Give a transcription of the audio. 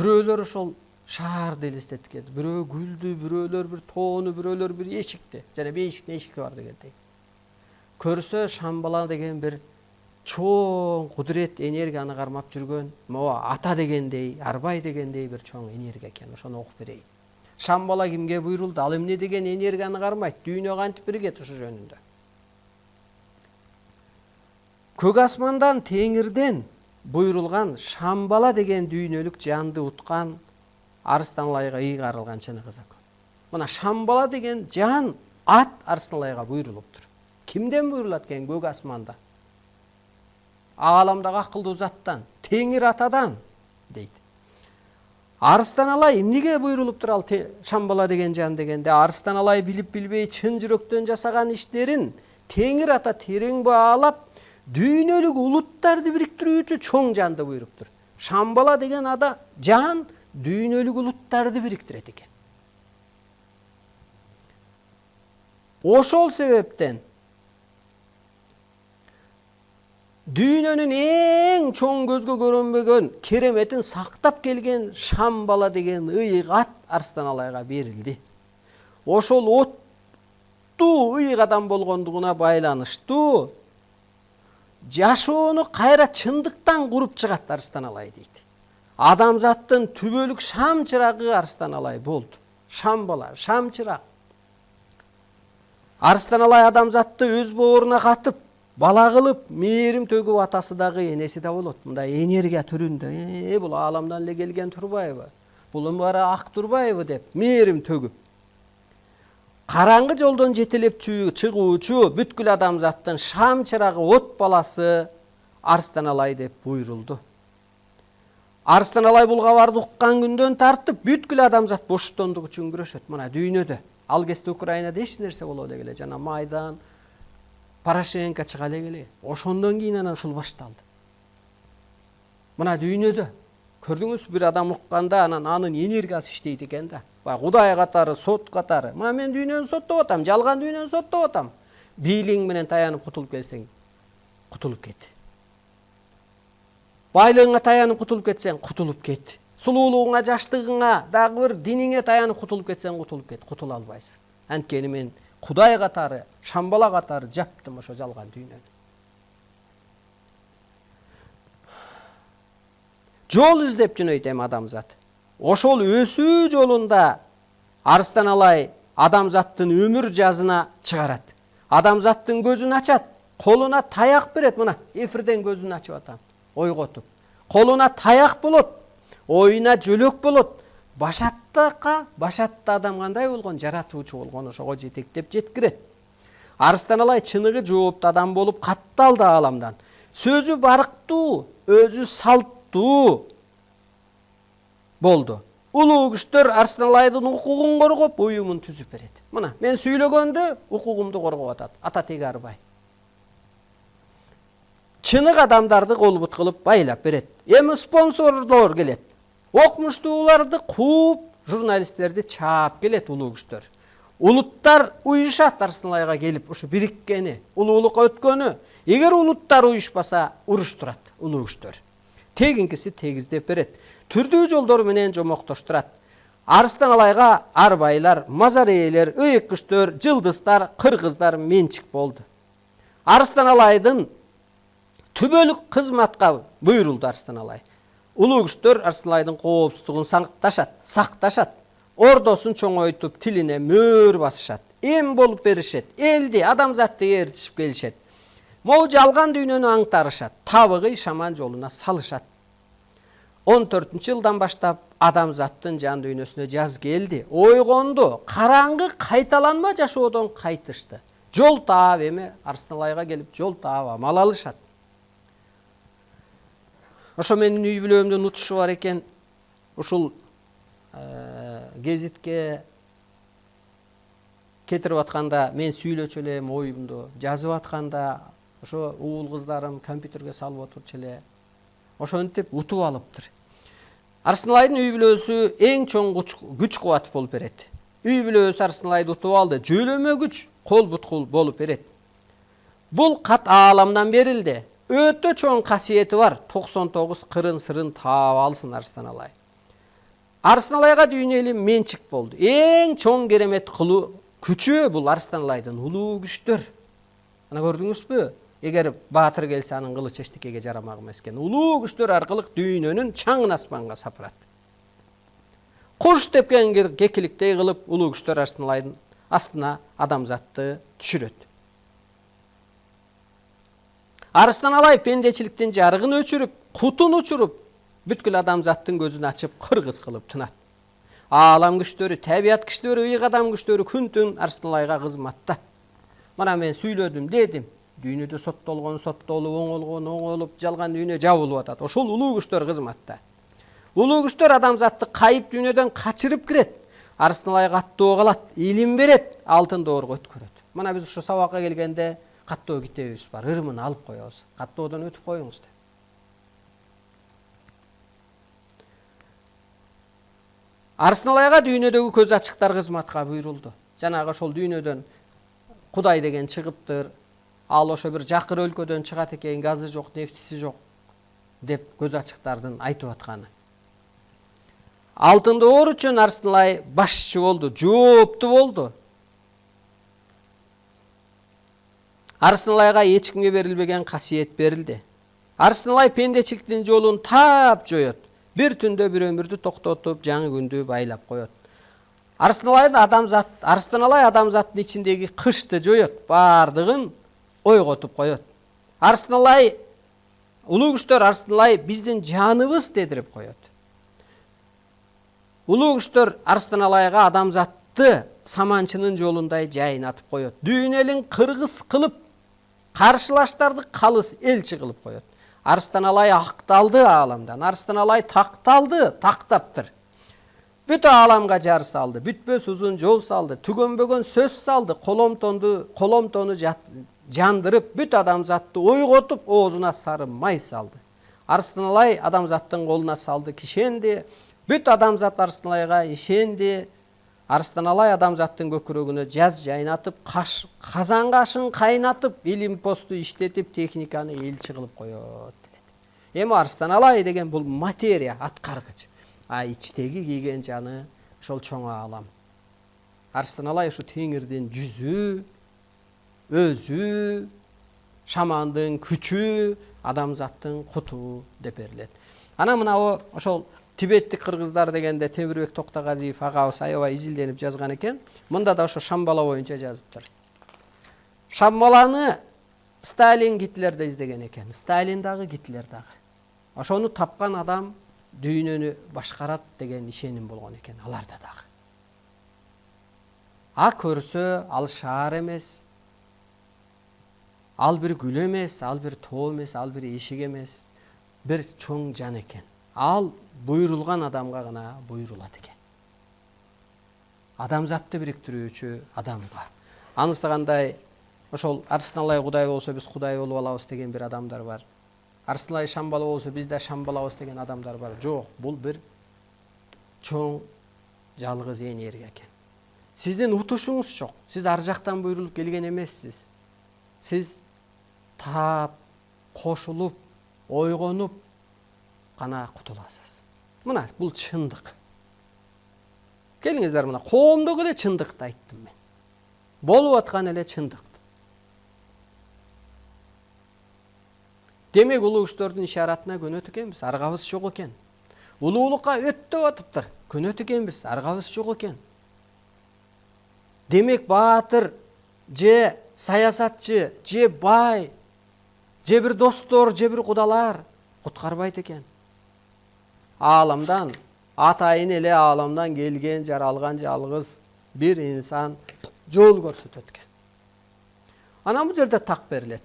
Бирөөлөр ошол шаарды элестеткен. Бирөө гүлдү, бирөөлөр бир тоону, бирөөлөр бир эшикти. Жана бейшиктин эшики бар дегендей. Көрсө Шамбала деген бир чоң кудурет энергияны кармап жүргөн, могу ата дегендей, Арбай дегендей бир чоң энергия экен. Ошону окуп берейин. Шамбала кимге буйрулду? Ал эмне деген энергияны кармайт? Дүйнө кантип биригет ошо жөнүндө? Көк асмандан, теңирден буйрулган Шамбала деген дүйнөлүк жанды уткан Арстаналайга ыйгарылган чыныгы закон. Мына Шамбала деген жан ат Арстаналайга буйрулуптур. Кимден буйрулат экен? Көк асманда. Ааламдагы акылдуу заттан, теңир атадан дейт. Арстаналай эмнеге буйрулуптур ал Шамбала деген жан дегенде? Арстаналай билип билбей чын жүрөктөн жасаган иштерин теңир ата терең баалап, дүйнөлүк улуттарды бириктирүүчү чоң жанды буйруптур. Шамбала деген жан дүйнөлүк улуттарды бириктирет экен. Ошол себептен дүйнөнүн эң чоң көзгө көрүнбөгөн кереметин сактап келген Шамбала деген ыйык ат Арстаналайга берилди. Ошол оттуу ыйык адам болгондугуна байланыштуу жашоону кайра чындыктан куруп чыгат Арстаналай дейт. Адамзаттын түбөлүк шам чырагы Арстаналай болду. Шамбала, шам чырак. Арстаналай адамзатты өз бооруна катып, бала кылып, мээрим төгүп атасы дагы энеси да болот. Мындай энергия түрүндө, бул ааламдан эле келген турбайбы? Бул баары ак турбайбы деп мээрим төгүп. Караңгы жолдон жетелеп чыгуучу бүткүл адамзаттын шам чырагы от баласы Арстаналай деп буйрулду. Арстаналай бул кабарды уккан күндөн тартып бүткүл адамзат боштондук үчүн күрөшөт. Мына дүйнөдө, ал кезде Украинада эч нерсе боло эле келе, жана Майдан, Порошенко чыга эле келе. Ошондон кийин анан ушул башталды. Мына дүйнөдө көрдүңүз, бир адам укканда анан анын энергиясы иштейт экен да. Кудай катары, сот катары. Мына мен дүйнөнү соттоп атам, жалган дүйнөнү соттоп атам. Бийлиң менен таянып кутулуп келсең, кутулуп кет. Байлыгыңа таянып кутулуп кетсең, кутулуп кет. Сулуулугуңа, жаштыгыңа, дагы бир диниңе таянып кутулуп кетсең, кутулуп кет. Кутула албайсың. Анткени мен Кудай катары, Шамбала катары жаптым ошо жалган дүйнөнү. Жол издеп жөнөйт эми адамзат. Ошол өсүү жолунда Арстаналай адамзаттын өмүр жазына чыгарат. Адамзаттын көзүн ачат, колуна таяк берет. Мына эфирден көзүн ачып атам, ойготуп. Колуна таяк болот, оюна жөлөк болот. Башатта адам кандай болгон, жаратуучу болгон, ошого жетектеп жеткирет. Арстаналай чыныгы жоопту адам болуп катталды ааламдан. Сөзү барыктуу, өзү салттуу болду. Улуу күчтөр Арстаналайдын укугун коргоп, уюмун түзүп берет. Мына, мен сүйлөгөндө укугумду коргоп атат. Ата теги Арбай. Чынык адамдарды колбут кылып байлап берет. Эми спонсорлор келет. Окмуштууларды кууп, журналисттерди чаап келет улуу күчтөр. Улуттар уюшат Арстаналайга келип, ушу бириккени, улуулукка өткөнү. Эгер улуттар уюшпаса, уруш турат улуу күчтөр. Тегинкиси тегиздеп берет. Түрдүү жолдор менен жомоктоштурат. Арстаналайга Арбайлар, Мазарейлер, ыйык күчтөр, жылдыздар, кыргыздар менчик болду. Арстаналайдын түбөлүк кызматка буйрулду Арстаналай. Улуу күчтөр Арстаналайдын коопсуздугун сакташат. Ордосун чоңойтуп, тилине мөөр басышат. Эм болуп беришет. Элди, адамзатты ээрчишип келишет. Могу жалган дүйнөнү аңтарышат. Табыгы шаман жолуна салышат. 14-жылдан баштап адамзаттын жан дүйнөсүнө жаз келди. Ойгонду. Караңгы кайталанма жашоодон кайтышты. Жол таап эми Арстаналайга келип жол таап амал алышат. Ошо менин үй бүлөмдүн утушу бар экен. Ушул гезитке кетирип атканда мен сүйлөчү элем оюмду, жазып атканда ошо уул кыздарым компьютерге салып отурчу эле. Ошентип утуп алыптыр. Арстаналайдын үй бүлөсү эң чоң күч кубат болуп берет. Үй бүлөсү Арстаналайды утуп алды. Жөлөмө күч кол буткул болуп берет. Бул кат ааламдан берилди. Өтө чоң касиети бар. 99 кырын сырын таап алсын Арстаналай. Арстаналайга дүйнөлүк менчик болду. Эң чоң керемет кылуу күчү бул Арстаналайдын улуу күчтөр. Ана көрдүңүзбү? Эгер баатыр келсе анын кылычы эчтекеге жарамак эмес экен. Улуу күчтөр аркылуу дүйнөнүн чаңын аспанга сапырат. Куш тепкен кекиликтей кылып улуу күчтөр Арстаналайдын астына адамзатты түшүрөт. Арстаналай пендечиликтин жарыгын өчүрүп, кутун учуруп, бүткүл адамзаттын көзүн ачып, кыргыз кылып тынат. Аалам күчтөрү, табият күчтөрү, ыйык адам күчтөрү күн-түн Арстаналайга кызматта. Мына мен сүйлөдүм, дедим. Дүйнөдө соттолгон соттолуп, оңолгон оңолуп, жалган дүйнө жабылып атат. Ошол улуу күчтөр кызматта. Улуу күчтөр адамзатты кайып дүйнөдөн качырып кирет. Арстаналайга каттоо калат, илим берет, алтын доорго өткөрөт. Мына биз ушу сабакка келгенде каттоо китебибиз бар. Ырымын алып коебуз. Каттоодон өтүп коюңуз деп. Арстаналайга дүйнөдөгү көз ачыктар кызматка буйрулду. Жанагы ошол дүйнөдөн Кудай деген чыгыптыр. Ал ошо бир жакыр өлкөдөн чыгат экен, газы жок, нефтиси жок деп көз ачыктардын айтып атканы. Алтын доор үчүн Арстаналай башчы болду, жооптуу болду. Арстаналайга эч кимге берилбеген касиет берилди. Арстаналай пендечиликтин жолун таап жоёт. Бир түндө бир өмүрдү токтотуп, жаңы күндү байлап коёт. Арстаналай адамзаттын ичиндеги кышты жоёт, бардыгын ойготуп коёт. Арстаналай, улуу күчтөр Арстаналай биздин жаныбыз дедирип коёт. Улуу күчтөр Арстаналайга адамзатты саманчынын жолундай жайнатып коёт. Дүйнөлүн кыргыз кылып, каршылаштарды калыс элчи кылып коёт. Арстаналай акталды ааламдан. Арстаналай такталды, тактаптыр. Бүт ааламга жар салды, бүтпөс узун жол салды, түгөнбөгөн сөз салды, коломтону жандырып, бүт адамзатты ойготуп, оозуна сары май салды. Арстаналай адамзаттын колуна салды кишенди, бүт адамзат Арстаналайга ишенди. Арстаналай адамзаттын көкүрөгүнө жаз жайнатып, казан кашын кайнатып, илим посту иштетип, техниканы элчи кылып коёт. Эми Арстаналай деген бул материя, аткаргыч. А ичтеги кийген жаны ошол чоң аалам. Арстаналай ушу теңирдин жүзү, өзү, шамандын күчү, адамзаттын куту деп берилет. Ана мына ошол Тибеттик кыргыздар дегенде Темирбек Токтогазиев агабыз аябай изилденип жазган экен. Мында да ошо Шамбала боюнча жазыптыр. Шамбаланы Сталин, Гитлер да издеген экен. Сталин дагы, Гитлер дагы. Ошону тапкан адам дүйнөнү башкарат деген ишеним болгон экен аларда дагы. А көрсө ал шаар эмес, ал бир гүл эмес, ал бир тоо эмес, ал бир эшик эмес, бир чоң жан экен. Ал буйрулган адамга гана буйрулат экен. Адамзатты бириктирүүчү адамга. Анысы кандай ошол Арстаналай Кудай болсо биз Кудай болуп алабыз деген бир адамдар бар. Арстаналай Шамбала болсо биз да Шамбалабыз деген адамдар бар. Жок, бул бир чоң жалгыз энергия экен. Сиздин утушуңуз жок. Сиз ар жактан буйрулуп келген эмессиз. Сиз таап, кошулуп, ойгонуп гана кутуласыз. Мына бул чындык. Келиңиздер, мына коомдогу эле чындыкты айттым мен. Болуп аткан эле чындык. Демек улуу күчтөрдүн ишаратына көнөт экенбиз, аргабыз жок экен. Улуулукка өттөп атыптыр, көнөт экенбиз, аргабыз жок экен. Демек баатыр, же саясатчы, же бай, же бир достор, же бир кудалар куткарбайт экен. Ааламдан, атайын эле ааламдан келген жаралган жалгыз бир инсан жол көрсөтөт экен. Анан бул жерде так берилет.